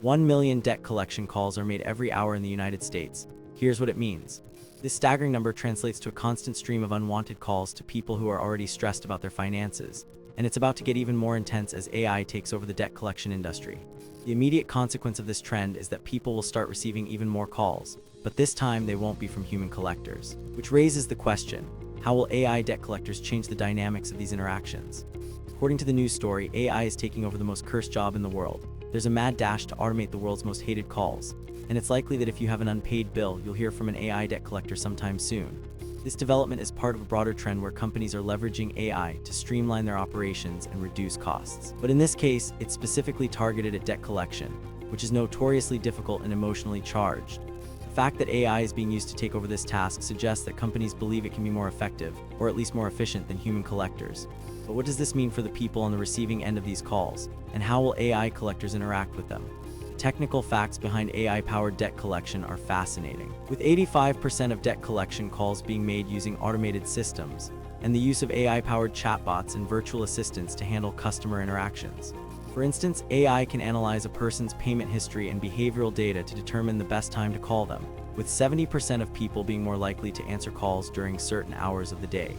1 million debt collection calls are made every hour in the United States. Here's what it means. This staggering number translates to a constant stream of unwanted calls to people who are already stressed about their finances, and it's about to get even more intense as AI takes over the debt collection industry. The immediate consequence of this trend is that people will start receiving even more calls, but this time they won't be from human collectors. Which raises the question, how will AI debt collectors change the dynamics of these interactions? According to the news story, AI is taking over the most cursed job in the world. There's a mad dash to automate the world's most hated calls, and it's likely that if you have an unpaid bill, you'll hear from an AI debt collector sometime soon. This development is part of a broader trend where companies are leveraging AI to streamline their operations and reduce costs. But in this case, it's specifically targeted at debt collection, which is notoriously difficult and emotionally charged. The fact that AI is being used to take over this task suggests that companies believe it can be more effective, or at least more efficient than human collectors. But what does this mean for the people on the receiving end of these calls, and how will AI collectors interact with them? The technical facts behind AI-powered debt collection are fascinating. With 85% of debt collection calls being made using automated systems, and the use of AI-powered chatbots and virtual assistants to handle customer interactions. For instance, AI can analyze a person's payment history and behavioral data to determine the best time to call them, with 70% of people being more likely to answer calls during certain hours of the day.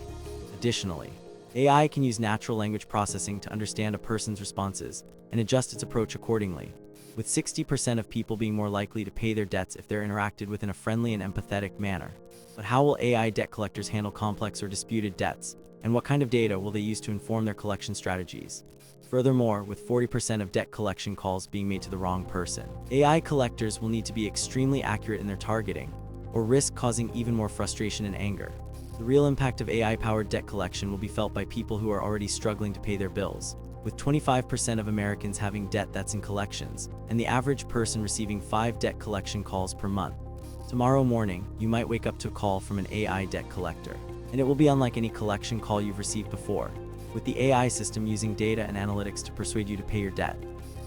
Additionally, AI can use natural language processing to understand a person's responses and adjust its approach accordingly, with 60% of people being more likely to pay their debts if they're interacted with in a friendly and empathetic manner. But how will AI debt collectors handle complex or disputed debts, and what kind of data will they use to inform their collection strategies? Furthermore, with 40% of debt collection calls being made to the wrong person, AI collectors will need to be extremely accurate in their targeting, or risk causing even more frustration and anger. The real impact of AI-powered debt collection will be felt by people who are already struggling to pay their bills, with 25% of Americans having debt that's in collections, and the average person receiving 5 debt collection calls per month. Tomorrow morning, you might wake up to a call from an AI debt collector, and it will be unlike any collection call you've received before, with the AI system using data and analytics to persuade you to pay your debt.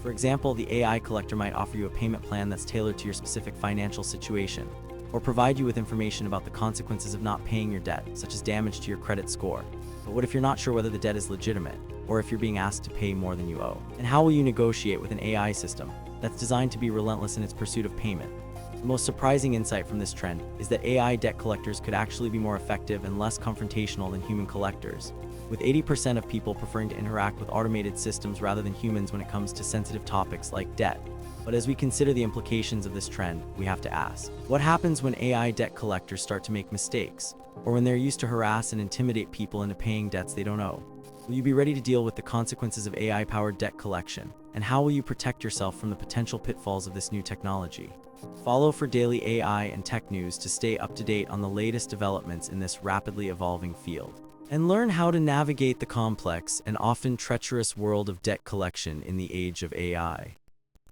For example, the AI collector might offer you a payment plan that's tailored to your specific financial situation, or provide you with information about the consequences of not paying your debt, such as damage to your credit score. But what if you're not sure whether the debt is legitimate, or if you're being asked to pay more than you owe? And how will you negotiate with an AI system that's designed to be relentless in its pursuit of payment? The most surprising insight from this trend is that AI debt collectors could actually be more effective and less confrontational than human collectors, with 80% of people preferring to interact with automated systems rather than humans when it comes to sensitive topics like debt. But as we consider the implications of this trend, we have to ask, what happens when AI debt collectors start to make mistakes, or when they're used to harass and intimidate people into paying debts they don't owe? Will you be ready to deal with the consequences of AI-powered debt collection, and how will you protect yourself from the potential pitfalls of this new technology? Follow for daily AI and tech news to stay up to date on the latest developments in this rapidly evolving field, and learn how to navigate the complex and often treacherous world of debt collection in the age of AI.